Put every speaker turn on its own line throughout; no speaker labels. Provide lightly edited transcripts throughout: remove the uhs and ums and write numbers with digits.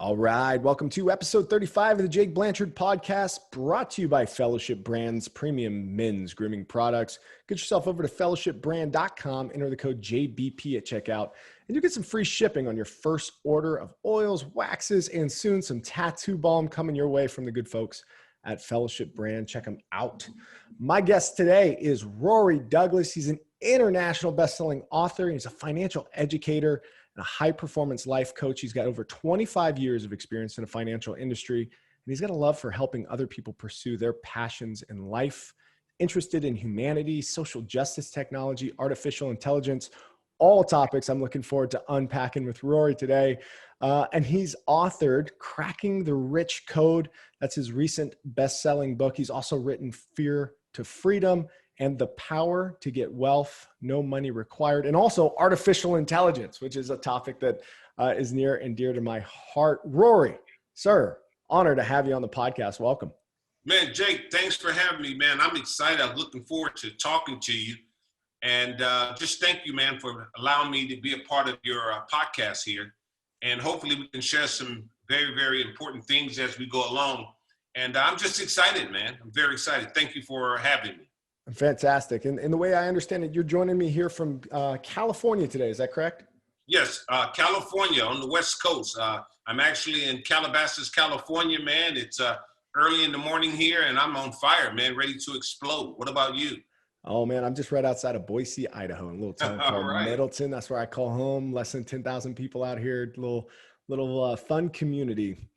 All right. Welcome to episode 35 of the Jake Blanchard podcast, brought to you by Fellowship Brands, premium men's grooming products. Get yourself over to fellowshipbrand.com, enter the code JBP at checkout, and you get some free shipping on your first order of oils, waxes, and soon some tattoo balm coming your way from the good folks at Fellowship Brand. Check them out. My guest today is Rory Douglas. He's an international best-selling author. He's a financial educator and a high-performance life coach. He's got over 25 years of experience in the financial industry, and he's got a love for helping other people pursue their passions in life, interested in humanity, social justice, technology, artificial intelligence, all topics I'm looking forward to unpacking with Rory today. And he's authored Cracking the Rich Code. That's his recent best-selling book. He's also written Fear to Freedom and The Power to Get Wealth, No Money Required, and also artificial intelligence, which is a topic that is near and dear to my heart. Rory, sir, honor to have you on the podcast. Welcome.
Man, Jake, thanks for having me, man. I'm excited. I'm looking forward to talking to you. And just thank you, man, for allowing me to be a part of your podcast here. And hopefully we can share some very, very important things as we go along. And I'm just excited, man. I'm very excited. Thank you for having me.
Fantastic. And the way I understand it, you're joining me here from California today. Is that correct?
Yes, California on the West Coast. I'm actually in Calabasas, California, man. It's early in the morning here and I'm on fire, man, ready to explode. What about you?
Oh, man, I'm just right outside of Boise, Idaho, in a little town called Middleton. That's where I call home. Less than 10,000 people out here. Little fun community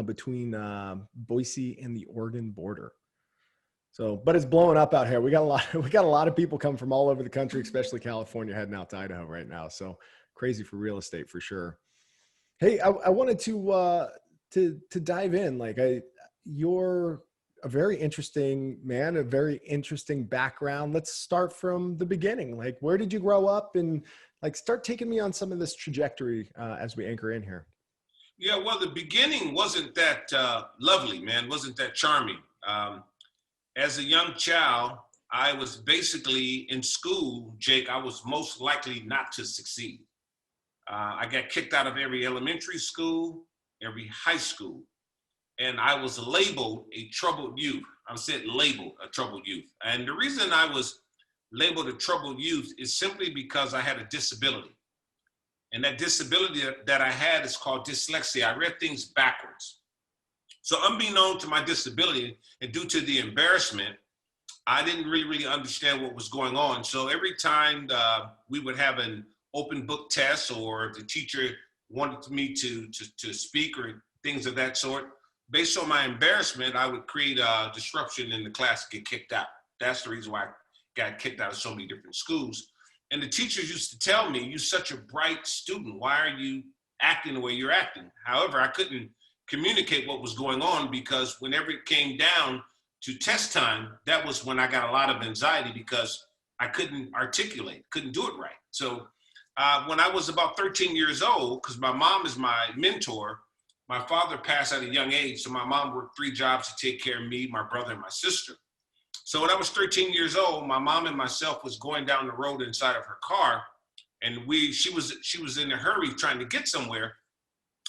between Boise and the Oregon border. So, but it's blowing up out here. We got a lot of people coming from all over the country, especially California, heading out to Idaho right now. So crazy for real estate for sure. Hey, I wanted to dive in. You're a very interesting man, a very interesting background. Let's start from the beginning. Like, where did you grow up, and start taking me on some of this trajectory as we anchor in here.
Yeah, well, the beginning wasn't that lovely, man. Wasn't that charming. As a young child, I was basically in school, Jake, I was most likely not to succeed. I got kicked out of every elementary school, every high school, and I was labeled a troubled youth. I said labeled a troubled youth. And the reason I was labeled a troubled youth is simply because I had a disability. And that disability that I had is called dyslexia. I read things backwards. So unbeknown to my disability and due to the embarrassment, I didn't really understand what was going on. So every time we would have an open book test or the teacher wanted me to speak or things of that sort, based on my embarrassment, I would create a disruption in the class and get kicked out. That's the reason why I got kicked out of so many different schools. And the teachers used to tell me, you're such a bright student. Why are you acting the way you're acting? However, I couldn't communicate what was going on because whenever it came down to test time, that was when I got a lot of anxiety because I couldn't articulate, couldn't do it right. So when I was about 13 years old, because my mom is my mentor, my father passed at a young age. So my mom worked 3 jobs to take care of me, my brother, and my sister. So when I was 13 years old, my mom and myself was going down the road inside of her car, and she was in a hurry trying to get somewhere.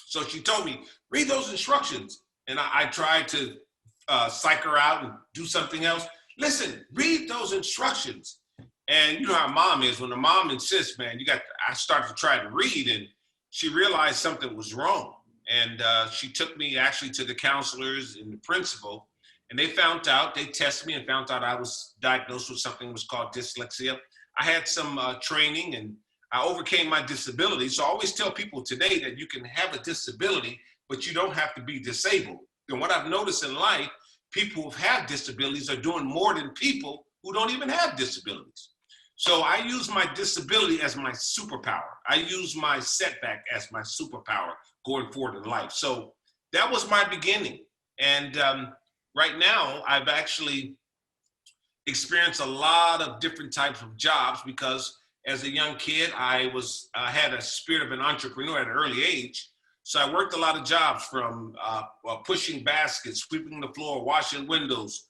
So she told me, read those instructions. And I tried to psych her out and do something else. Listen, read those instructions. And you know how mom is. When the mom insists, man, I started to try to read, and she realized something was wrong. And she took me actually to the counselors and the principal, and they tested me and found out I was diagnosed with something that was called dyslexia. I had some training and I overcame my disability. So I always tell people today that you can have a disability, but you don't have to be disabled. And what I've noticed in life, people who have disabilities are doing more than people who don't even have disabilities. So I use my disability as my superpower. I use my setback as my superpower going forward in life. So that was my beginning. And right now, I've actually experienced a lot of different types of jobs because as a young kid, I had a spirit of an entrepreneur at an early age. So I worked a lot of jobs from pushing baskets, sweeping the floor, washing windows,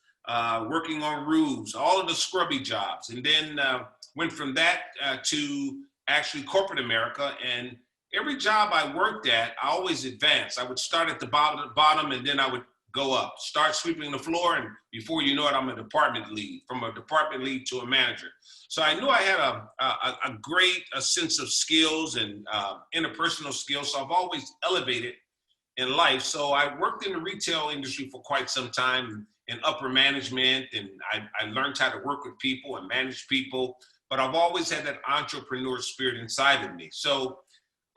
working on roofs, all of the scrubby jobs. And then went from that to actually corporate America. And every job I worked at, I always advanced. I would start at the bottom and then I would go up, start sweeping the floor. And before you know it, I'm a department lead, from a department lead to a manager. So I knew I had a great sense of skills and interpersonal skills. So I've always elevated in life. So I worked in the retail industry for quite some time in upper management, and I learned how to work with people and manage people, but I've always had that entrepreneur spirit inside of me. So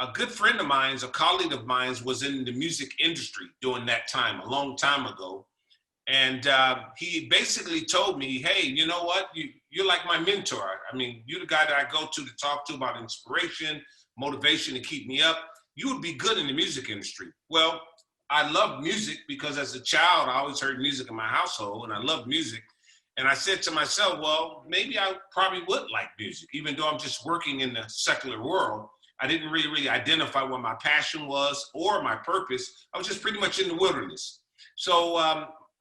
a good friend of mine, a colleague of mine, was in the music industry during that time, a long time ago. And he basically told me, hey, you know what? You're like my mentor. I mean, you're the guy that I go to talk to about inspiration, motivation to keep me up. You would be good in the music industry. Well, I love music because as a child, I always heard music in my household, and I love music. And I said to myself, well, maybe I probably would like music, even though I'm just working in the secular world. I didn't really identify what my passion was or my purpose. I was just pretty much in the wilderness. So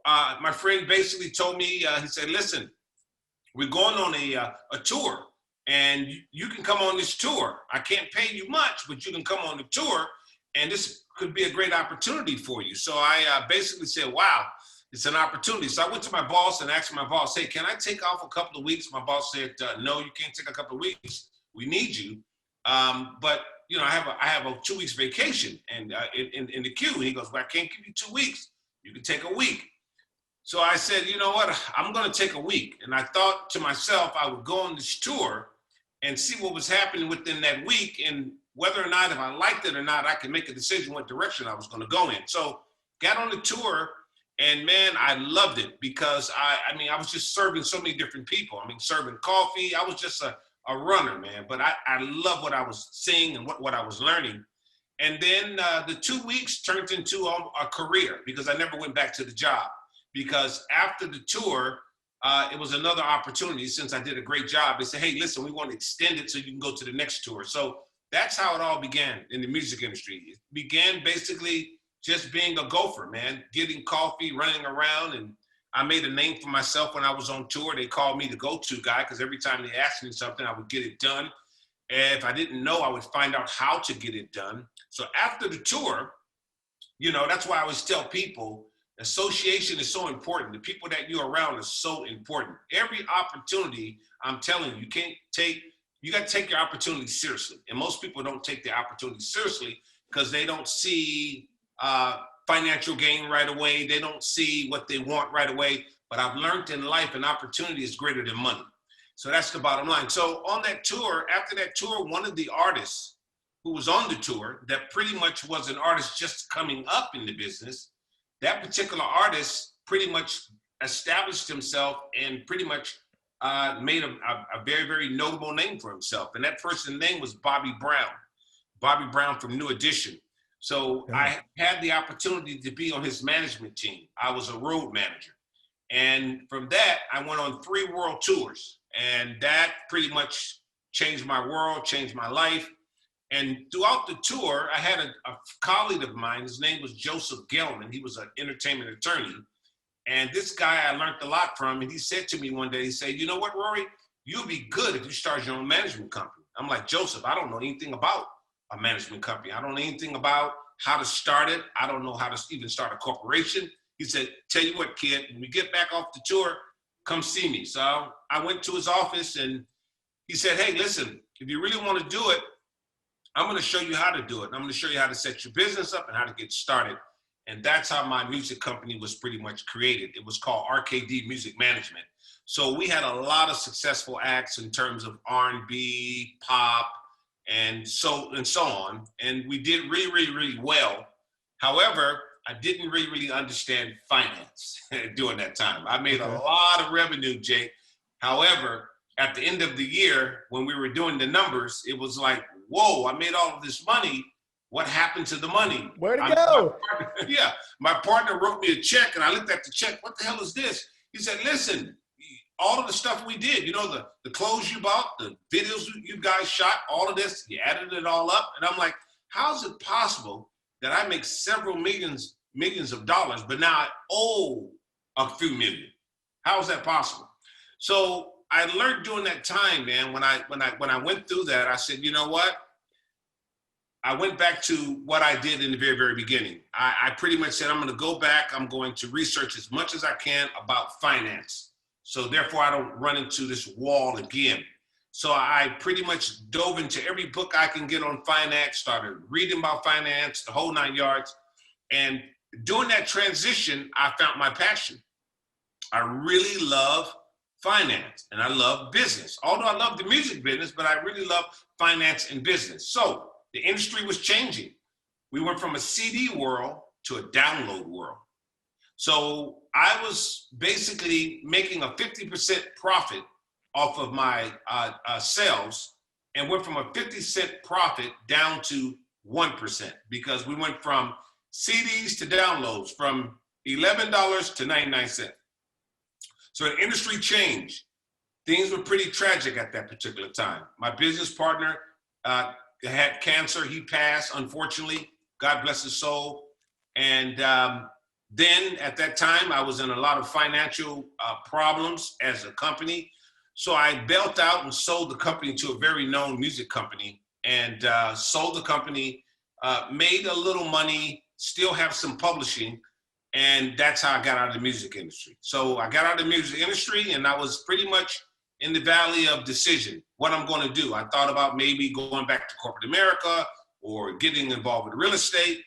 my friend basically told me, he said, listen, we're going on a tour, and you can come on this tour. I can't pay you much, but you can come on the tour, and this could be a great opportunity for you. So I basically said, wow, it's an opportunity. So I went to my boss and asked my boss, hey, can I take off a couple of weeks? My boss said, no, you can't take a couple of weeks. We need you. But you know, I have a 2 weeks vacation and in the queue. And he goes, well, I can't give you 2 weeks. You can take a week. So I said, you know what? I'm going to take a week. And I thought to myself, I would go on this tour and see what was happening within that week, and whether or not, if I liked it or not, I could make a decision what direction I was going to go in. So got on the tour, and man, I loved it because I mean, I was just serving so many different people. I mean, serving coffee. I was just a runner, man, but I love what I was seeing and what I was learning. And then the 2 weeks turned into a career because I never went back to the job, because after the tour, it was another opportunity. Since I did a great job, they said, hey, listen, we want to extend it so you can go to the next tour. So that's how it all began in the music industry. It began basically just being a gopher, man, getting coffee, running around. And I made a name for myself when I was on tour. They called me the go-to guy because every time they asked me something, I would get it done. And if I didn't know, I would find out how to get it done. So after the tour, you know, that's why I always tell people, association is so important. The people that you're around are so important. Every opportunity, I'm telling you, you got to take your opportunity seriously. And most people don't take their opportunity seriously because they don't see financial gain right away. They don't see what they want right away. But I've learned in life, an opportunity is greater than money. So that's the bottom line. So on that tour, after that tour, one of the artists who was on the tour that pretty much was an artist just coming up in the business, that particular artist pretty much established himself and pretty much made a very, very notable name for himself. And that person's name was Bobby Brown from New Edition. So I had the opportunity to be on his management team. I was a road manager. And from that, I went on 3 world tours. And that pretty much changed my world, changed my life. And throughout the tour, I had a colleague of mine. His name was Joseph Gelman. He was an entertainment attorney. And this guy I learned a lot from. And he said to me one day, he said, you know what, Rory? You'll be good if you start your own management company. I'm like, Joseph, I don't know anything about a management company. I don't know anything about how to start it. I don't know how to even start a corporation. He said, tell you what, kid, when we get back off the tour, come see me. So I went to his office and he said, hey, listen, if you really want to do it, I'm going to show you how to do it. I'm going to show you how to set your business up and how to get started. And that's how my music company was pretty much created. It was called RKD Music Management. So we had a lot of successful acts in terms of R&B, pop, and so on. And we did really, really, really well. However, I didn't really understand finance during that time. I made a lot of revenue, Jake. However, at the end of the year, when we were doing the numbers, it was like, whoa, I made all of this money. What happened to the money?
Where'd it go?
My partner wrote me a check, and I looked at the check. What the hell is this? He said, listen, all of the stuff we did, you know, the clothes you bought, the videos you guys shot, all of this, you added it all up. And I'm like, how is it possible that I make several millions of dollars, but now I owe a few million? How is that possible? So I learned during that time, man, when I went through that, I said, you know what? I went back to what I did in the very, very beginning. I pretty much said, I'm going to go back. I'm going to research as much as I can about finance. So therefore, I don't run into this wall again. So I pretty much dove into every book I can get on finance, started reading about finance, the whole 9 yards. And during that transition, I found my passion. I really love finance and I love business. Although I love the music business, but I really love finance and business. So the industry was changing. We went from a CD world to a download world. So I was basically making a 50% profit off of my sales, and went from a 50-cent profit down to 1% because we went from CDs to downloads from $11 to 99 cents. So the industry changed. Things were pretty tragic at that particular time. My business partner had cancer. He passed, unfortunately. God bless his soul. And then at that time, I was in a lot of financial problems as a company. So I bailed out and sold the company to a very known music company, and sold the company, made a little money, still have some publishing, and that's how I got out of the music industry. So I got out of the music industry, and I was pretty much in the valley of decision, what I'm going to do. I thought about maybe going back to corporate America or getting involved with real estate.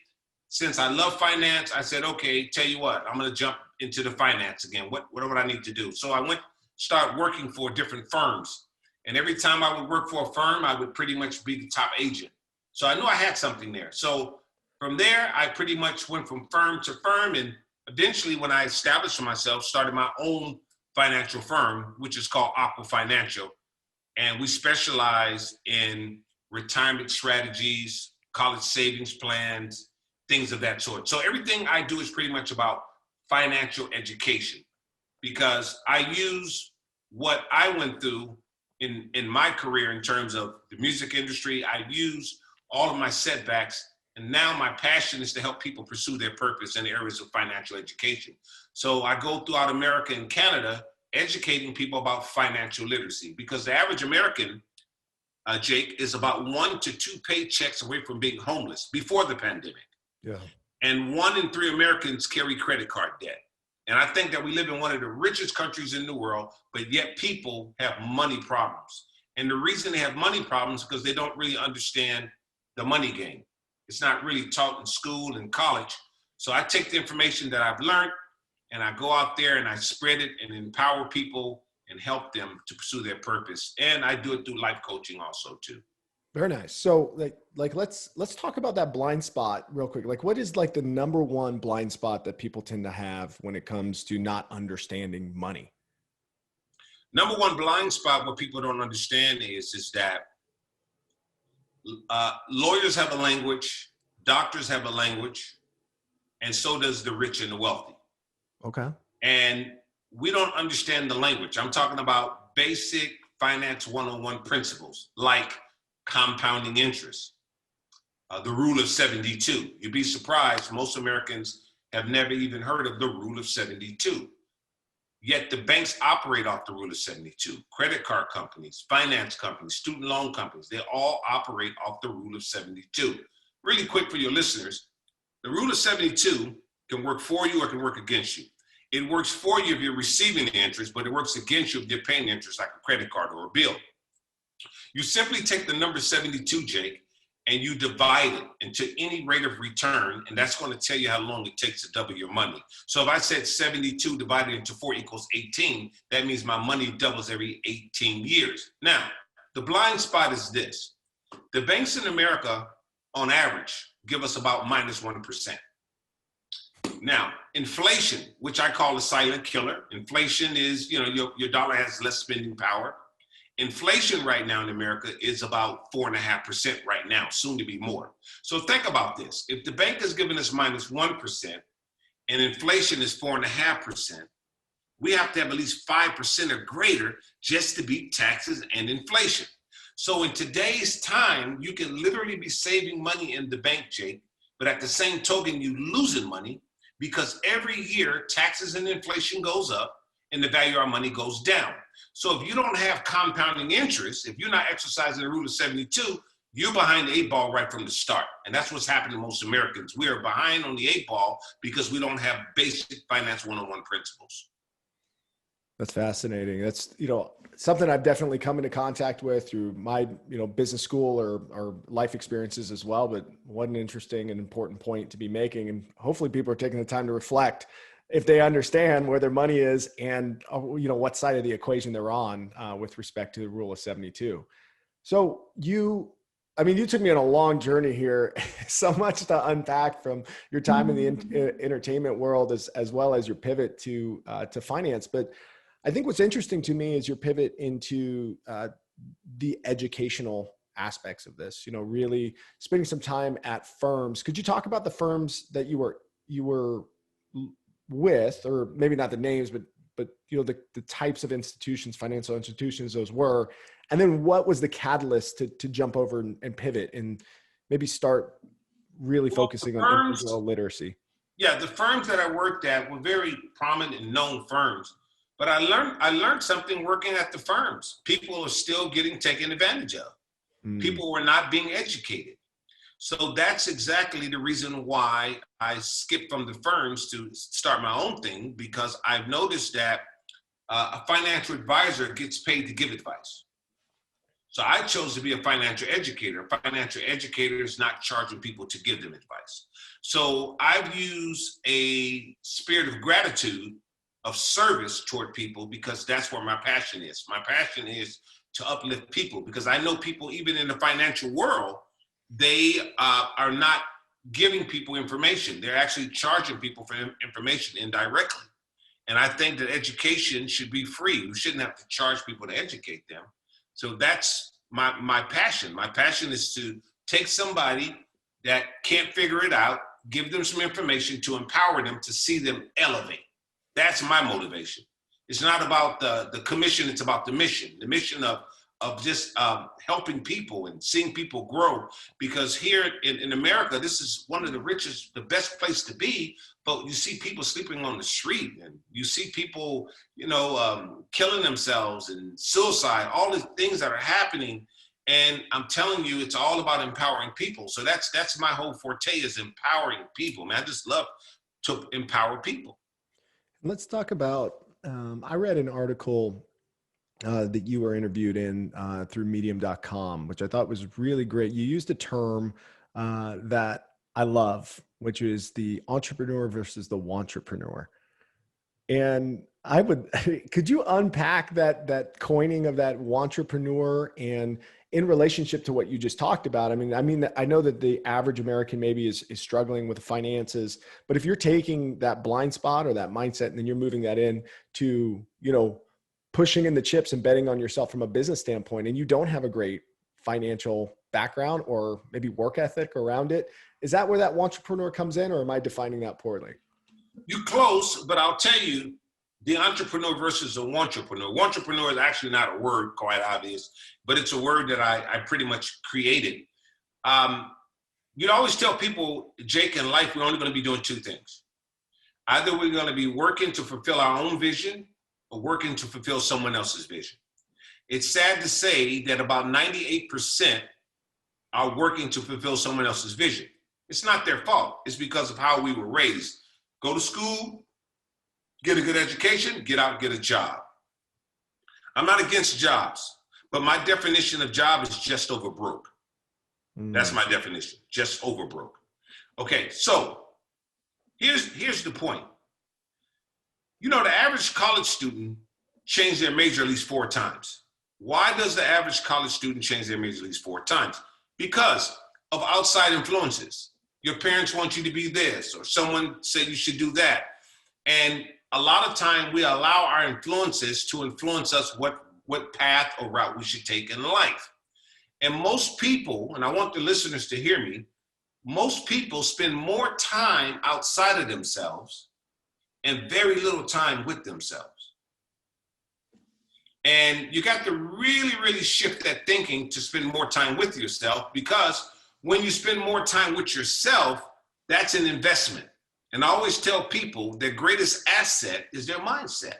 Since I love finance, I said, okay, tell you what, I'm going to jump into the finance again. What would I need to do? So I start working for different firms. And every time I would work for a firm, I would pretty much be the top agent. So I knew I had something there. So from there, I pretty much went from firm to firm. And eventually, when I established for myself, started my own financial firm, which is called Aqua Financial. And we specialize in retirement strategies, college savings plans, things of that sort. So everything I do is pretty much about financial education, because I use what I went through in my career in terms of the music industry. I use all of my setbacks, and now my passion is to help people pursue their purpose in areas of financial education. So I go throughout America and Canada educating people about financial literacy, because the average American, Jake, is about 1 to 2 paychecks away from being homeless before the pandemic.
Yeah.
And 1 in 3 Americans carry credit card debt. And I think that we live in one of the richest countries in the world, but yet people have money problems. And the reason they have money problems is because they don't really understand the money game. It's not really taught in school and college. So I take the information that I've learned and I go out there and I spread it and empower people and help them to pursue their purpose. And I do it through life coaching also too.
Very nice. So like let's talk about that blind spot real quick. Like, what is like the number one blind spot that people tend to have when it comes to not understanding money?
Number one blind spot, what people don't understand is that lawyers have a language, doctors have a language, and so does the rich and the wealthy.
Okay.
And we don't understand the language. I'm talking about basic finance 101 principles, like compounding interest, the rule of 72. You'd be surprised, most Americans have never even heard of the rule of 72. Yet the banks operate off the rule of 72. Credit card companies, finance companies, student loan companies, they all operate off the rule of 72. Really quick for your listeners, the rule of 72 can work for you or can work against you. It works for you if you're receiving the interest, but it works against you if you're paying interest, like a credit card or a bill. You simply take the number 72, Jake, and you divide it into any rate of return, and that's going to tell you how long it takes to double your money. So if I said 72 divided into 4 equals 18, that means my money doubles every 18 years. Now, the blind spot is this. The banks in America, on average, give us about minus 1%. Now, inflation, which I call a silent killer. Inflation is, your dollar has less spending power. Inflation right now in America is about 4.5% right now, soon to be more. So think about this. If the bank is giving us minus 1% and inflation is 4.5%, we have to have at least 5% or greater just to beat taxes and inflation. So in today's time, you can literally be saving money in the bank, Jake, but at the same token, you're losing money because every year taxes and inflation goes up and the value of our money goes down. So if you don't have compounding interest, if you're not exercising the rule of 72, you're behind the 8 ball right from the start. And that's what's happened to most Americans. We are behind on the 8 ball because we don't have basic finance 101 principles.
That's fascinating. That's, something I've definitely come into contact with through my, business school or life experiences as well. But what an interesting and important point to be making. And hopefully people are taking the time to reflect if they understand where their money is and, what side of the equation they're on with respect to the rule of 72. So you took me on a long journey here, so much to unpack from your time in the entertainment world as well as your pivot to finance. But I think what's interesting to me is your pivot into the educational aspects of this, really spending some time at firms. Could you talk about the firms that you were with, or maybe not the names, but the types of institutions, financial institutions those were, and then what was the catalyst to jump over and pivot and maybe start really focusing on individual literacy?
Yeah, the firms that I worked at were very prominent and known firms, but I learned something working at the firms. People are still getting taken advantage of. People were not being educated. So that's exactly the reason why I skipped from the firms to start my own thing, because I've noticed that a financial advisor gets paid to give advice. So I chose to be a financial educator. A financial educator is not charging people to give them advice. So I've used a spirit of gratitude, of service toward people, because that's where my passion is. My passion is to uplift people, because I know people, even in the financial world, they are not giving people information. They're actually charging people for information indirectly. And I think that education should be free. We shouldn't have to charge people to educate them. So that's my passion. My passion is to take somebody that can't figure it out, give them some information to empower them to see them elevate. That's my motivation. It's not about the commission, it's about the mission of just helping people and seeing people grow. Because here in America, this is one of the richest, the best place to be, but you see people sleeping on the street, and you see people, killing themselves and suicide, all the things that are happening. And I'm telling you, it's all about empowering people. So that's my whole forte, is empowering people, man. I just love to empower people.
Let's talk about, I read an article that you were interviewed in through medium.com, which I thought was really great. You used a term that I love, which is the entrepreneur versus the wantrepreneur. And could you unpack that coining of that wantrepreneur and in relationship to what you just talked about? I know that the average American maybe is struggling with the finances, but if you're taking that blind spot or that mindset, and then you're moving that in to, pushing in the chips and betting on yourself from a business standpoint, and you don't have a great financial background or maybe work ethic around it, is that where that wantrepreneur comes in, or am I defining that poorly?
You're close, but I'll tell you, the entrepreneur versus the wantrepreneur. Wantrepreneur is actually not a word, quite obvious, but it's a word that I pretty much created. You'd always tell people, Jake, in life, we're only going to be doing two things. Either we're going to be working to fulfill our own vision, or working to fulfill someone else's vision. It's sad to say that about 98% are working to fulfill someone else's vision. It's not their fault. It's because of how we were raised. Go to school, get a good education, get out and get a job. I'm not against jobs, but my definition of job is just over broke. That's my definition, just over broke. Okay, so here's the point. The average college student changed their major at least 4 times. Why does the average college student change their major at least 4 times? Because of outside influences. Your parents want you to be this, or someone said you should do that. And a lot of time we allow our influences to influence us what path or route we should take in life. And most people, and I want the listeners to hear me, most people spend more time outside of themselves and very little time with themselves. And you got to really, really shift that thinking to spend more time with yourself, because when you spend more time with yourself, that's an investment. And I always tell people their greatest asset is their mindset.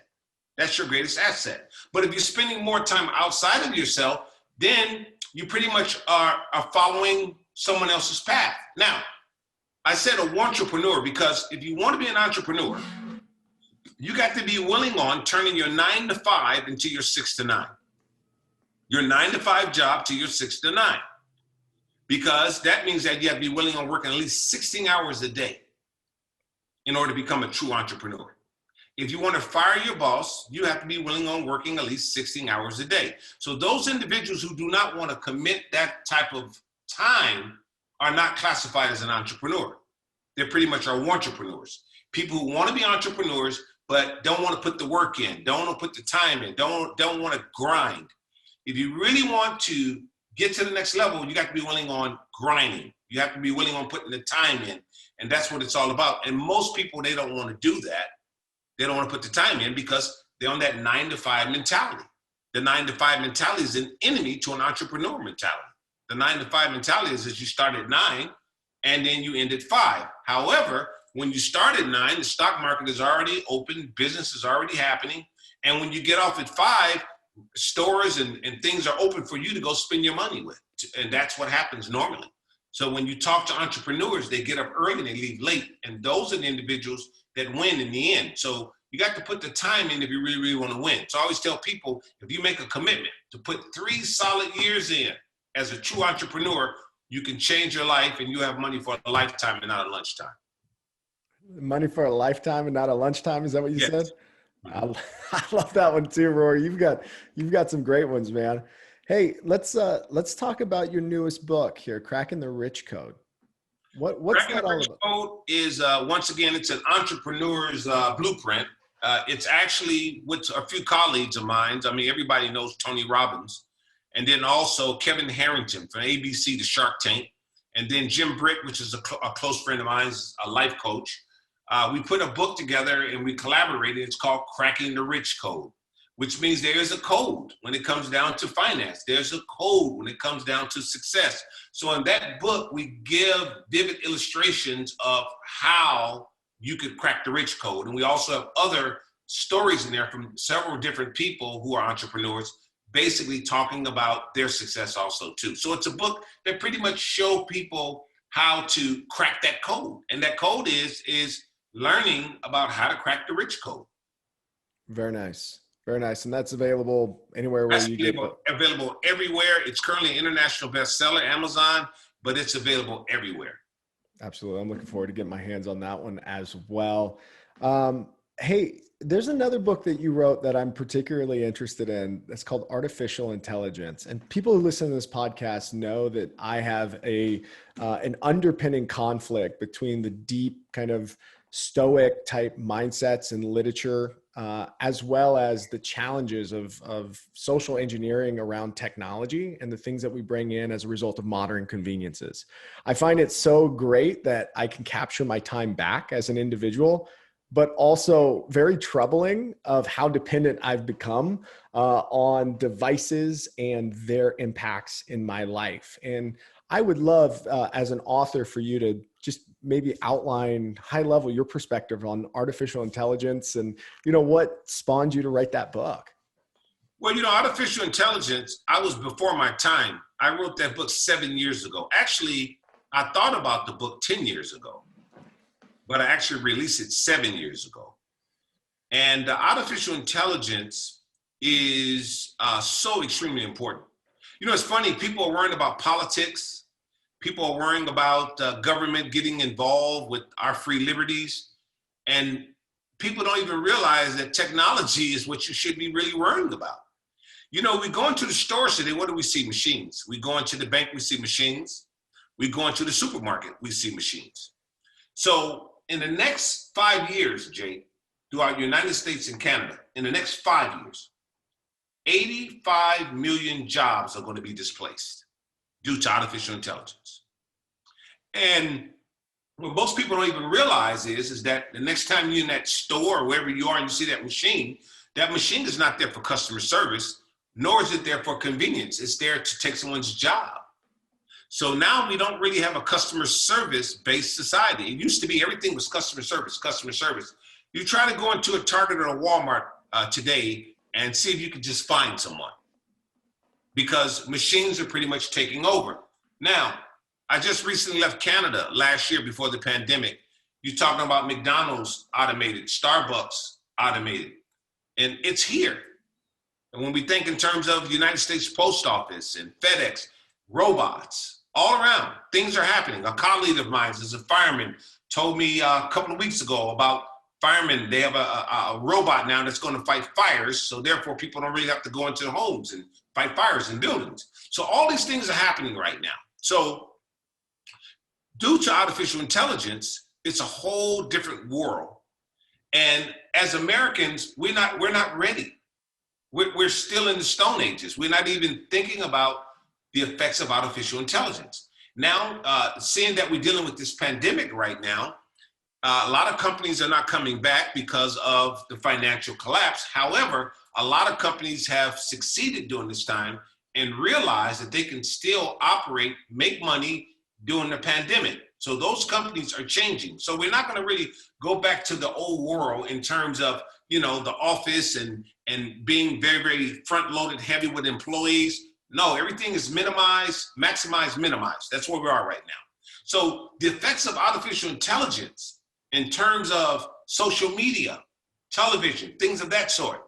That's your greatest asset. But if you're spending more time outside of yourself, then you pretty much are following someone else's path. Now, I said a entrepreneur because if you want to be an entrepreneur, you got to be willing on turning your 9 to 5 into your 6 to 9. Your 9 to 5 job to your 6 to 9. Because that means that you have to be willing on working at least 16 hours a day in order to become a true entrepreneur. If you want to fire your boss, you have to be willing on working at least 16 hours a day. So those individuals who do not want to commit that type of time are not classified as an entrepreneur. They pretty much are entrepreneurs. People who want to be entrepreneurs, but don't want to put the work in, don't want to put the time in, don't want to grind. If you really want to get to the next level, you got to be willing on grinding. You have to be willing on putting the time in. And that's what it's all about. And most people, they don't want to do that. They don't want to put the time in because they're on that 9 to 5 mentality. The 9 to 5 mentality is an enemy to an entrepreneur mentality. The 9 to 5 mentality is that you start at 9 and then you end at 5. However, when you start at 9, the stock market is already open, business is already happening. And when you get off at 5, stores and things are open for you to go spend your money with. And that's what happens normally. So when you talk to entrepreneurs, they get up early and they leave late. And those are the individuals that win in the end. So you got to put the time in if you really, really want to win. So I always tell people, if you make a commitment to put 3 solid years in as a true entrepreneur, you can change your life and you have money for a lifetime and not a lunchtime.
Money for a lifetime and not a lunchtime. Is that what you
Yes.
said? I love that one too, Rory. You've got some great ones, man. Hey, let's talk about your newest book here, Cracking the Rich Code. What's
Cracking
that
the
all
Rich
about?
Code is, once again, it's an entrepreneur's blueprint. It's actually with a few colleagues of mine. I mean, everybody knows Tony Robbins. And then also Kevin Harrington from ABC to Shark Tank. And then Jim Britt, which is a close friend of mine, a life coach. We put a book together and we collaborated. It's called Cracking the Rich Code, which means there is a code when it comes down to finance. There's a code when it comes down to success. So in that book, we give vivid illustrations of how you could crack the rich code. And we also have other stories in there from several different people who are entrepreneurs, basically talking about their success also too. So it's a book that pretty much show people how to crack that code. And that code is learning about how to crack the rich code.
Very nice. Very nice. And that's available anywhere where you get it.
Available everywhere. It's currently an international bestseller, Amazon, but it's available everywhere.
Absolutely. I'm looking forward to getting my hands on that one as well. Hey, there's another book that you wrote that I'm particularly interested in. It's called Artificial Intelligence. And people who listen to this podcast know that I have an underpinning conflict between the deep kind of stoic type mindsets and literature, as well as the challenges of social engineering around technology and the things that we bring in as a result of modern conveniences. I find it so great that I can capture my time back as an individual, but also very troubling of how dependent I've become on devices and their impacts in my life. And I would love, as an author, for you to just maybe outline high level your perspective on artificial intelligence and, what spawned you to write that book.
Well, artificial intelligence, I was before my time. I wrote that book 7 years ago. Actually, I thought about the book 10 years ago, but I actually released it 7 years ago. And artificial intelligence is so extremely important. It's funny, people are worrying about politics. People are worrying about government getting involved with our free liberties. And people don't even realize that technology is what you should be really worrying about. We go into the store today, what do we see? Machines. We go into the bank, we see machines. We go into the supermarket, we see machines. So in the next 5 years, Jake, throughout the United States and Canada, in the next 5 years, 85 million jobs are going to be displaced due to artificial intelligence. And what most people don't even realize is that the next time you're in that store or wherever you are and you see that machine is not there for customer service, nor is it there for convenience. It's there to take someone's job. So now we don't really have a customer service-based society. It used to be everything was customer service, customer service. You try to go into a Target or a Walmart today and see if you can just find someone. because machines are pretty much taking over. Now, I just recently left Canada last year before the pandemic. You're talking about McDonald's automated, Starbucks automated, and it's here. And when we think in terms of United States Post Office and FedEx, robots, all around, things are happening. A colleague of mine is a fireman, told me a couple of weeks ago about firemen. They have a robot now that's going to fight fires, so therefore people don't really have to go into the homes and fight fires in buildings. So all these things are happening right now. So due to artificial intelligence, it's a whole different world. And as Americans, we're not ready. We're still in the Stone Ages. We're not even thinking about the effects of artificial intelligence. Now, seeing that we're dealing with this pandemic right now, a lot of companies are not coming back because of the financial collapse. However, a lot of companies have succeeded during this time and realized that they can still operate, make money during the pandemic. So those companies are changing. So we're not going to really go back to the old world in terms of, the office and being very, very front-loaded, heavy with employees. No, everything is minimized, maximized, minimized. That's where we are right now. So the effects of artificial intelligence in terms of social media, television, things of that sort,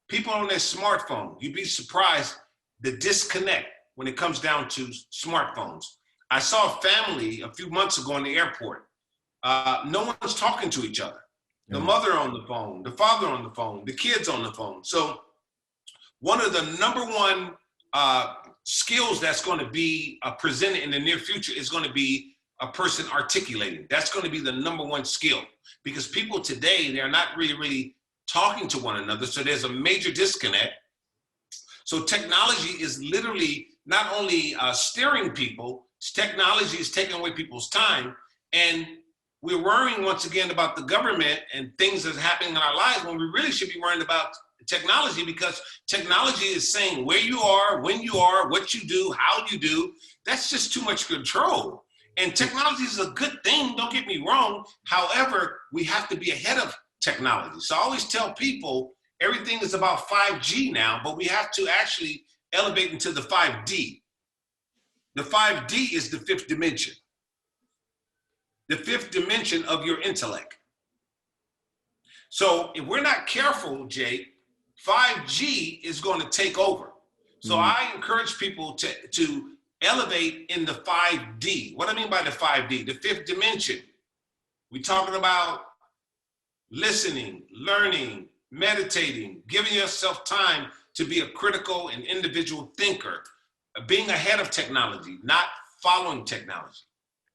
people on their smartphone, you'd be surprised the disconnect when it comes down to smartphones. I saw a family a few months ago in the airport. No one's talking to each other. The mother on the phone, the father on the phone, the kids on the phone. So one of the number one skills that's going to be presented in the near future is going to be a person articulating. That's going to be the number one skill, because people today, they're not really talking to one another. So there's a major disconnect. So technology is literally not only steering people, technology is taking away people's time. And we're worrying once again about the government and things that's happening in our lives when we really should be worrying about technology, because technology is saying where you are, when you are, what you do, how you do. That's just too much control. And technology is a good thing, don't get me wrong. However, we have to be ahead of technology. So I always tell people everything is about 5G now, but we have to actually elevate into the 5D. The 5D is the fifth dimension. The fifth dimension of your intellect. So if we're not careful, Jake, 5G is going to take over. So I encourage people to elevate in the 5D. What I mean by the 5D, the fifth dimension. We're talking about listening, learning, meditating, giving yourself time to be a critical and individual thinker, being ahead of technology, not following technology.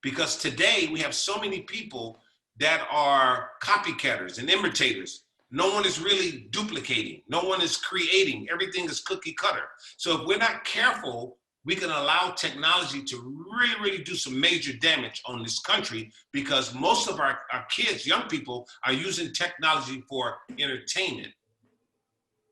Because today we have so many people that are copycatters and imitators. No one is really duplicating. No one is creating. Everything is cookie cutter. So if we're not careful, we can allow technology to really do some major damage on this country, because most of our kids, young people, are using technology for entertainment.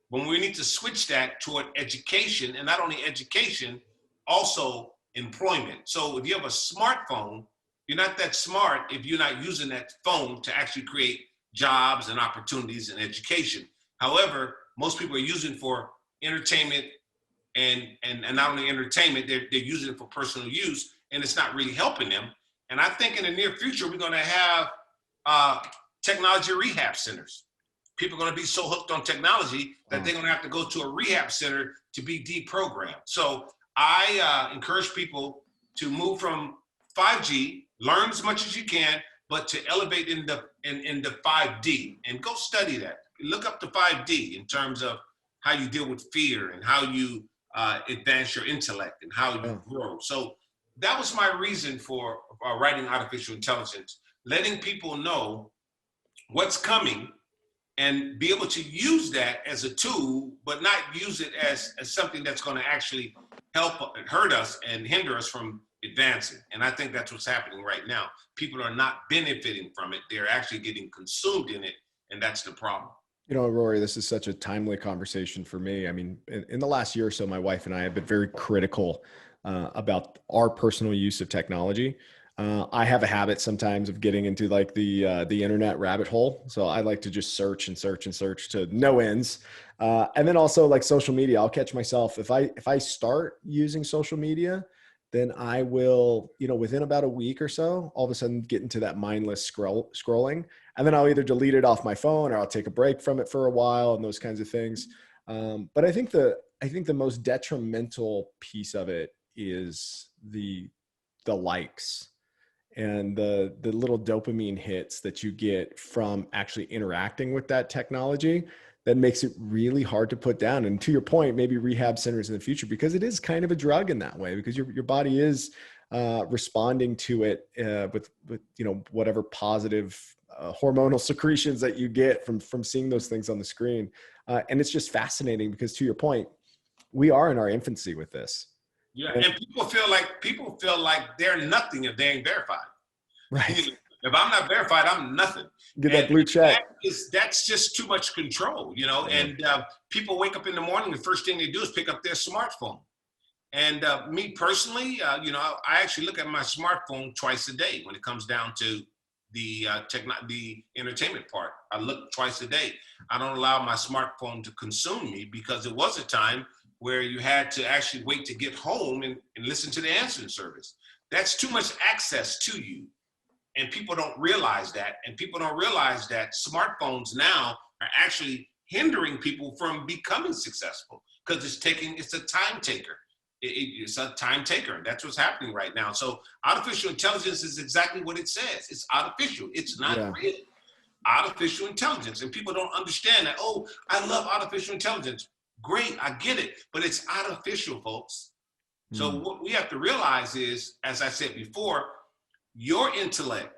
When we need to switch that toward education, and not only education, also employment. So if you have a smartphone, you're not that smart if you're not using that phone to actually create jobs and opportunities and education. However, most people are using it for entertainment, and not only entertainment, they're using it for personal use, and it's not really helping them. And I think in the near future, we're going to have technology rehab centers. People are going to be so hooked on technology that they're going to have to go to a rehab center to be deprogrammed. So I encourage people to move from 5G, learn as much as you can, but to elevate in the 5D, and go study that. Look up the 5D in terms of how you deal with fear and how you advance your intellect and how you grow. So that was my reason for writing Artificial Intelligence, letting people know what's coming and be able to use that as a tool, but not use it as something that's going to actually hurt us and hinder us from advancing. And I think that's what's happening right now. People are not benefiting from it. They're actually getting consumed in it. And that's the problem.
Rory, this is such a timely conversation for me. I mean, in the last year or so, my wife and I have been very critical about our personal use of technology. I have a habit sometimes of getting into like the internet rabbit hole. So I like to just search and search and search to no ends. And then also like social media, I'll catch myself if I start using social media, then I will, within about a week or so, all of a sudden get into that mindless scrolling. And then I'll either delete it off my phone or I'll take a break from it for a while and those kinds of things. But I think the most detrimental piece of it is the likes and the little dopamine hits that you get from actually interacting with that technology that makes it really hard to put down. And to your point, maybe rehab centers in the future, because it is kind of a drug in that way, because your body is responding to it with whatever positive hormonal secretions that you get from seeing those things on the screen. And it's just fascinating because, to your point, we are in our infancy with this.
Yeah, and people feel like they're nothing if they ain't verified.
Right.
If I'm not verified, I'm nothing.
Get that blue check.
That's just too much control,
Yeah.
And people wake up in the morning, the first thing they do is pick up their smartphone. And me personally, I actually look at my smartphone twice a day when it comes down to the entertainment part. I look twice a day. I don't allow my smartphone to consume me, because it was a time where you had to actually wait to get home and listen to the answering service. That's too much access to you. And people don't realize that. And people don't realize that smartphones now are actually hindering people from becoming successful, because it's a time taker. It's a time taker. That's what's happening right now. So artificial intelligence is exactly what it says. It's artificial. It's not real. Artificial intelligence. And people don't understand that. Oh, I love artificial intelligence. Great, I get it. But it's artificial, folks. So what we have to realize is, as I said before, your intellect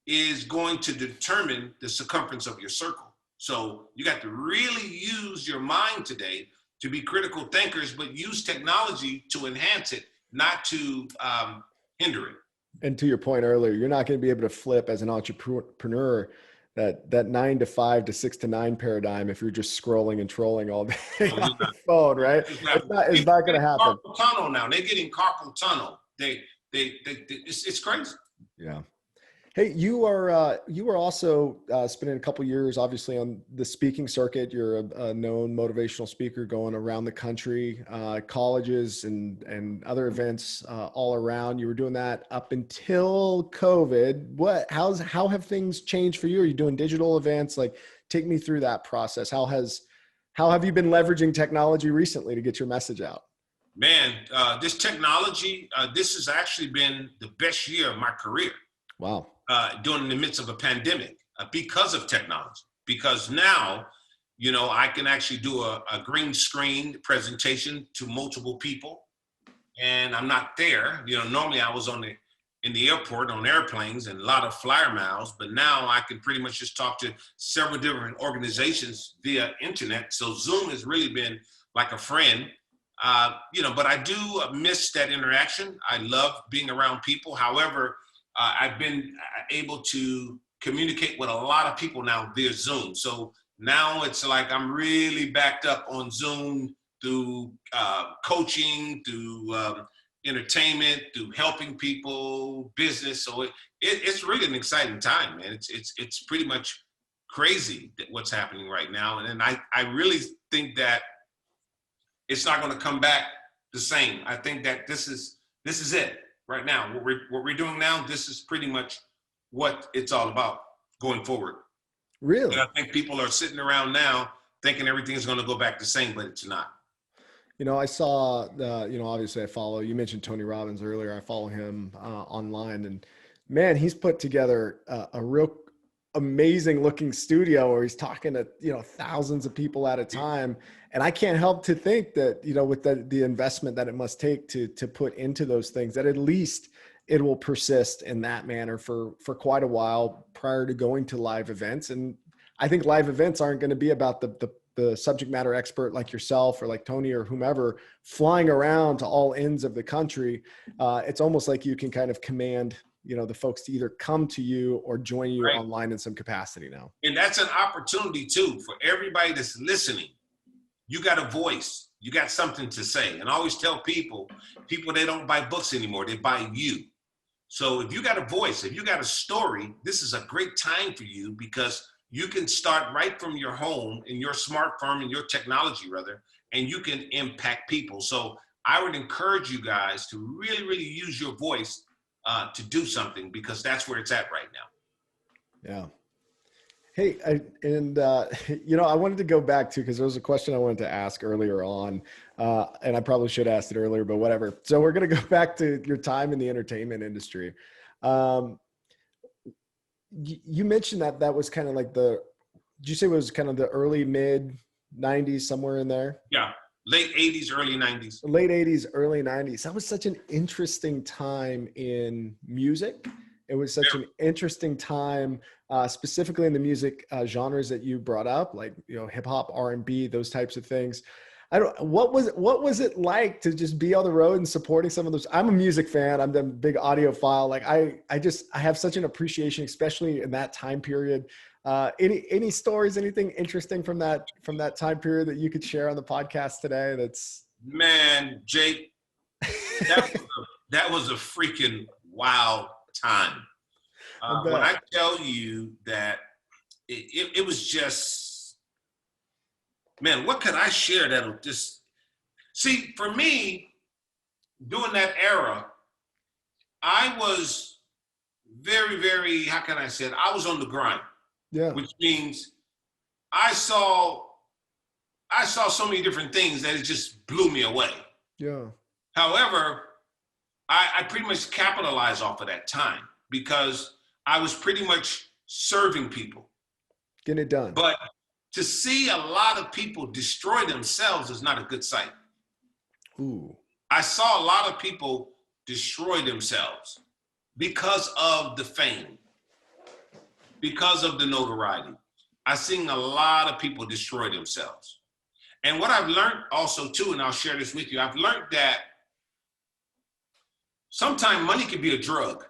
is going to determine the circumference of your circle. So you got to really use your mind today to be critical thinkers, but use technology to enhance it, not to hinder it.
And to your point earlier, you're not going to be able to flip as an entrepreneur that 9 to 5 to 6 to 9 paradigm if you're just scrolling and trolling all day on the phone, right? It's not going to happen.
Carpal tunnel now. They're getting carpal tunnel. It's crazy.
Yeah. Hey, you are also spending a couple years, obviously, on the speaking circuit. You're a known motivational speaker going around the country, colleges and other events all around. You were doing that up until COVID. How have things changed for you? Are you doing digital events? Like, take me through that process. How have you been leveraging technology recently to get your message out?
Man, this technology, this has actually been the best year of my career.
Wow.
During the midst of a pandemic, because of technology. Because now, I can actually do a green screen presentation to multiple people, and I'm not there. Normally I was in the airport on airplanes and a lot of flyer miles, but now I can pretty much just talk to several different organizations via internet. So Zoom has really been like a friend. But I do miss that interaction. I love being around people. However, I've been able to communicate with a lot of people now via Zoom. So now it's like I'm really backed up on Zoom through coaching, through entertainment, through helping people, business. So it's really an exciting time, man. It's pretty much crazy what's happening right now. And I really think that it's not going to come back the same. I think that this is it. Right now, what we're doing now, this is pretty much what it's all about going forward.
Really?
And I think people are sitting around now thinking everything is going to go back the same, but it's not.
I saw, obviously I follow, you mentioned Tony Robbins earlier. I follow him online, and man, he's put together a real amazing looking studio where he's talking to, thousands of people at a time. And I can't help to think that, with the investment that it must take to put into those things, that at least it will persist in that manner for quite a while prior to going to live events. And I think live events aren't going to be about the subject matter expert like yourself or like Tony or whomever flying around to all ends of the country. It's almost like you can kind of command the folks to either come to you or join you online in some capacity now.
And that's an opportunity too for everybody that's listening. You got a voice, you got something to say. And I always tell people they don't buy books anymore, they buy you. So if you got a voice, if you got a story, this is a great time for you because you can start right from your home in your smart firm and your technology rather, and you can impact people. So I would encourage you guys to really, really use your voice to do something because that's where it's at right now.
Yeah. Hey, I wanted to go back to, because there was a question I wanted to ask earlier on, and I probably should have asked it earlier, but whatever. So we're going to go back to your time in the entertainment industry. You mentioned that was kind of like did you say it was kind of the early, mid 90s, somewhere in there?
Yeah. Late 80s, early 90s.
Late 80s, early 90s. That was such an interesting time in music. It was such an interesting time, specifically in the music genres that you brought up, like, hip hop, R&B, those types of things. What was it like to just be on the road and supporting some of those? I'm a music fan. I'm a big audiophile. Like I have such an appreciation, especially in that time period. Any stories, anything interesting from that time period that you could share on the podcast today?
Man, Jake, that was a freaking wild time. When I tell you that it was just, man, what could I share that'll just, see, for me, during that era, I was very, very, how can I say it? I was on the grind. Yeah. Which means I saw so many different things that it just blew me away. Yeah. However, I pretty much capitalized off of that time because I was pretty much serving people.
Getting it done.
But to see a lot of people destroy themselves is not a good sight.
Ooh.
I saw a lot of people destroy themselves because of the fame, because of the notoriety. I've seen a lot of people destroy themselves. And what I've learned also too, and I'll share this with you, I've learned that sometimes money can be a drug.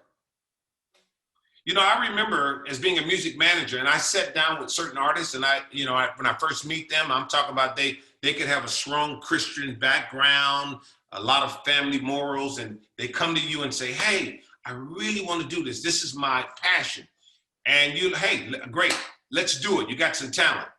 I remember as being a music manager, and I sat down with certain artists, and when I first meet them, I'm talking about they could have a strong Christian background, a lot of family morals, and they come to you and say, hey, I really want to do this. This is my passion. And hey, great, let's do it. You got some talent.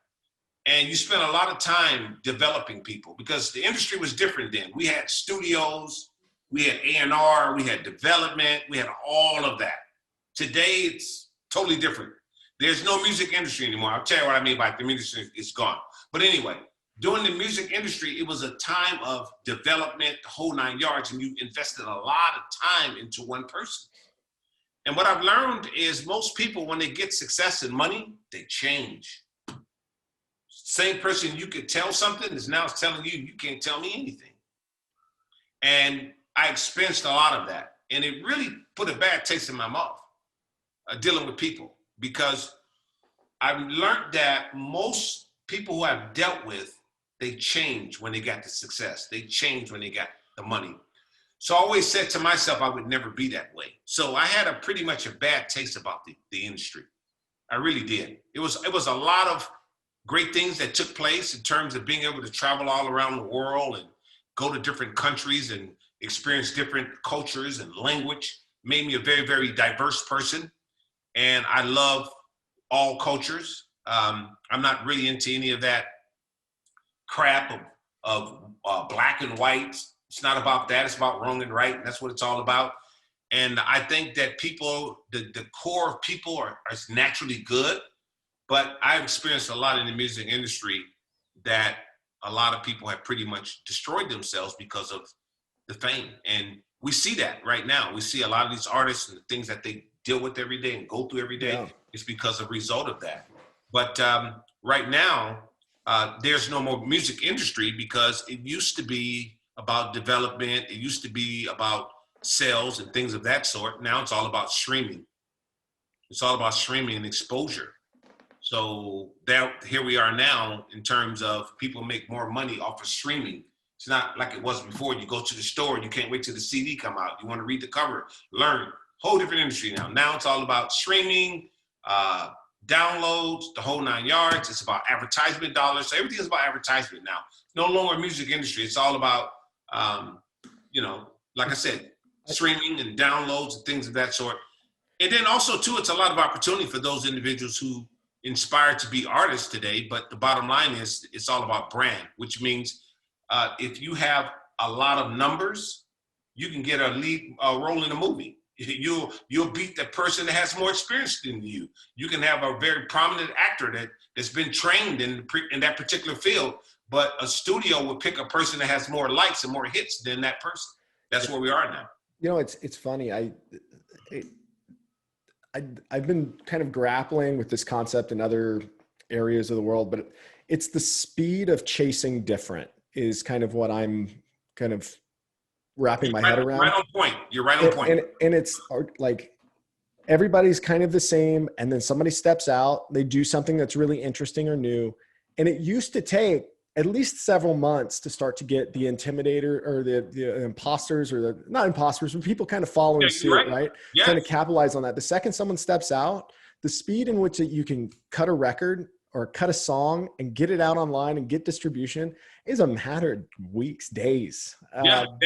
And you spent a lot of time developing people because the industry was different then. We had studios, we had A&R, we had development, we had all of that. Today, it's totally different. There's no music industry anymore. I'll tell you what I mean by the music is gone. But anyway, during the music industry, it was a time of development, the whole 9 yards, and you invested a lot of time into one person. And what I've learned is most people, when they get success and money, they change. Same person you could tell something is now telling you, you can't tell me anything. And I experienced a lot of that. And it really put a bad taste in my mouth, dealing with people, because I've learned that most people who I've dealt with, they change when they got the success. They change when they got the money. So I always said to myself, I would never be that way. So I had pretty much a bad taste about the industry. I really did. It was a lot of great things that took place in terms of being able to travel all around the world and go to different countries and experience different cultures and language. Made me a very, very diverse person. And I love all cultures. I'm not really into any of that crap of black and white. It's not about that. It's about wrong and right. And that's what it's all about. And I think that people, the core of people are naturally good. But I've experienced a lot in the music industry that a lot of people have pretty much destroyed themselves because of the fame. And we see that right now. We see a lot of these artists and the things that they deal with every day and go through every day. Yeah. It's because of a result of that. But right now, there's no more music industry because it used to be about development. It used to be about sales and things of that sort. Now it's all about streaming. It's all about streaming and exposure. So here we are now in terms of people make more money off of streaming. It's not like it was before. You go to the store, you can't wait till the CD come out. You want to read the cover, learn. Whole different industry now. Now it's all about streaming, downloads, the whole 9 yards. It's about advertisement dollars. So everything is about advertisement now. It's no longer a music industry. It's all about, like I said, streaming and downloads and things of that sort. And then also too, it's a lot of opportunity for those individuals who inspire to be artists today. But the bottom line is it's all about brand, which means if you have a lot of numbers, you can get a lead role in a movie. You'll beat the person that has more experience than you. You can have a very prominent actor that's been trained in that particular field, but a studio will pick a person that has more likes and more hits than that person. That's where we are now.
You know, it's funny. I've been kind of grappling with this concept in other areas of the world, but it's the speed of chasing different is kind of what I'm kind of wrapping my head around.
Right on point. You're right on point.
And it's like everybody's kind of the same. And then somebody steps out, they do something that's really interesting or new. And it used to take at least several months to start to get the intimidator or the imposters or not imposters, but people kind of following suit, right?
Yes.
Kind of capitalize on that. The second someone steps out, the speed in which you can cut a record or cut a song and get it out online and get distribution is a matter of weeks, days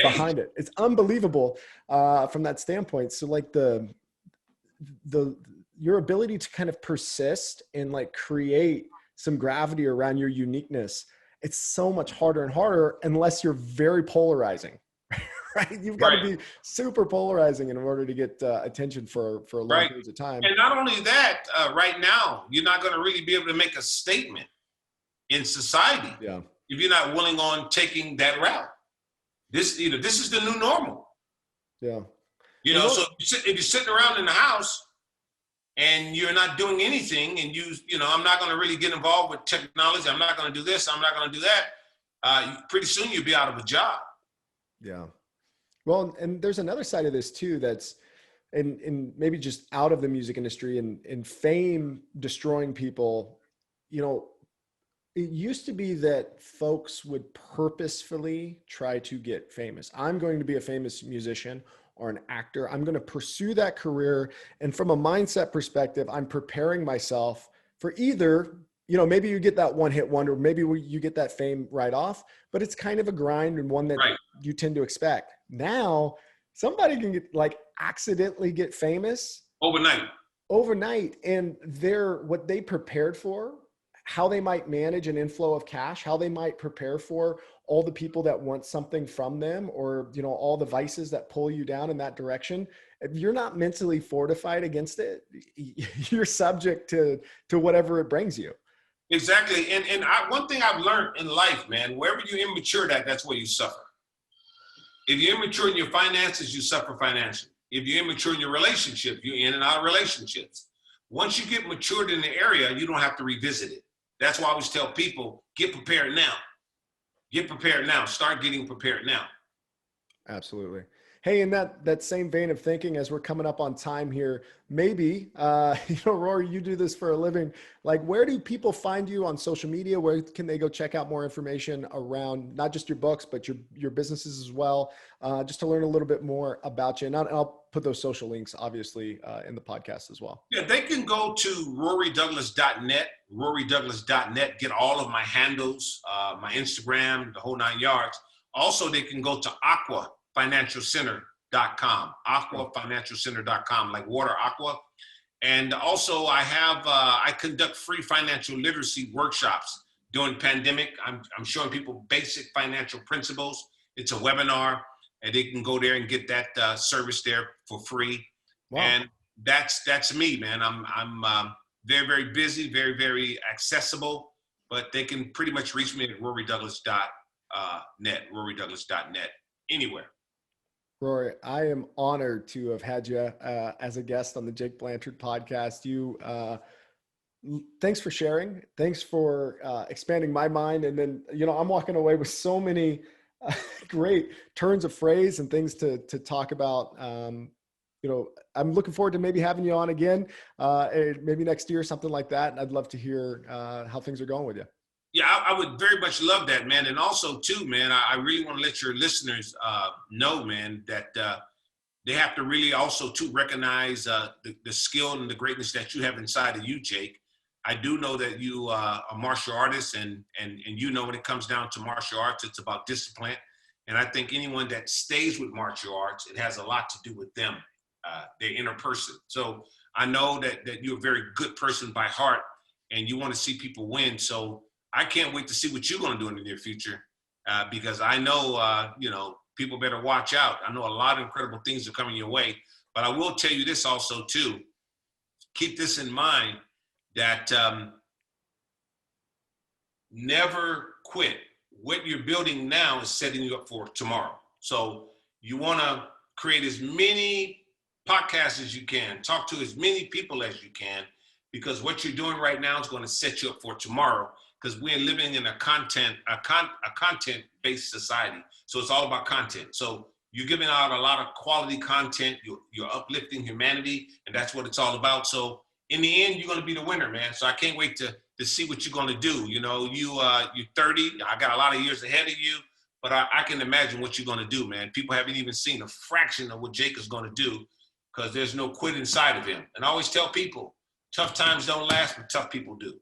behind it. It's unbelievable from that standpoint. So like your ability to kind of persist and like create some gravity around your uniqueness, it's so much harder and harder unless you're very polarizing, right? You've got to be super polarizing in order to get attention for long periods of time.
And not only that, right now, you're not going to really be able to make a statement in society if you're not willing on taking that route. This is the new normal.
Yeah.
So if you're sitting around in the house and you're not doing anything and I'm not going to really get involved with technology. I'm not going to do this. I'm not going to do that. Pretty soon you'll be out of a job.
Yeah. Well, and there's another side of this too, that's in maybe just out of the music industry and fame destroying people. It used to be that folks would purposefully try to get famous. I'm going to be a famous musician or an actor. I'm going to pursue that career. And from a mindset perspective, I'm preparing myself for either, maybe you get that one hit wonder, maybe you get that fame right off, but it's kind of a grind and one that you tend to expect. Now, somebody can accidentally get famous overnight. And what they prepared for, how they might manage an inflow of cash, how they might prepare for all the people that want something from them, or, all the vices that pull you down in that direction. If you're not mentally fortified against it, you're subject to whatever it brings you.
Exactly. And one thing I've learned in life, man, wherever you're immature that's where you suffer. If you're immature in your finances, you suffer financially. If you're immature in your relationship, you're in and out of relationships. Once you get matured in the area, you don't have to revisit it. That's why I always tell people, get prepared now. Get prepared now. Start getting prepared now.
Absolutely. Hey, in that same vein of thinking, as we're coming up on time here, maybe, Rory, you do this for a living. Like, where do people find you on social media? Where can they go check out more information around not just your books, but your businesses as well, just to learn a little bit more about you? And I'll put those social links, obviously, in the podcast as well.
Yeah, they can go to rorydouglas.net, rorydouglas.net, get all of my handles, my Instagram, the whole 9 yards. Also, they can go to aquafinancialcenter.com, aquafinancialcenter.com, like water aqua. And also I conduct free financial literacy workshops during pandemic. I'm showing people basic financial principles. It's a webinar and they can go there and get that service there for free. Wow. And that's me, man. I'm very, very busy, very, very accessible, but they can pretty much reach me at rorydouglas.net, rorydouglas.net, anywhere.
Rory, I am honored to have had you as a guest on the Jake Blanchard podcast. Thanks for sharing. Thanks for expanding my mind. And then, I'm walking away with so many great turns of phrase and things to talk about. I'm looking forward to maybe having you on again, maybe next year, something like that. And I'd love to hear how things are going with you.
Yeah, I would very much love that, man. And also, too, man, I really want to let your listeners know, man, that they have to really also, too, recognize the skill and the greatness that you have inside of you, Jake. I do know that you are a martial artist, and when it comes down to martial arts, it's about discipline. And I think anyone that stays with martial arts, it has a lot to do with them, their inner person. So I know that you're a very good person by heart and you want to see people win. So I can't wait to see what you're going to do in the near future because I know, people better watch out. I know a lot of incredible things are coming your way. But I will tell you this also, too. Keep this in mind that never quit. What you're building now is setting you up for tomorrow. So you want to create as many podcasts as you can, talk to as many people as you can, because what you're doing right now is going to set you up for tomorrow, because we're living in a content-based society. So it's all about content. So you're giving out a lot of quality content. You're uplifting humanity, and that's what it's all about. So in the end, you're going to be the winner, man. So I can't wait to see what you're going to do. You know, you're 30. I got a lot of years ahead of you, but I can imagine what you're going to do, man. People haven't even seen a fraction of what Jake is going to do because there's no quit inside of him. And I always tell people, tough times don't last, but tough people do.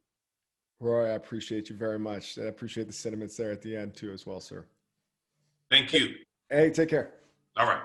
Roy, I appreciate you very much. I appreciate the sentiments there at the end too as well, sir.
Thank you.
Hey, take care.
All right.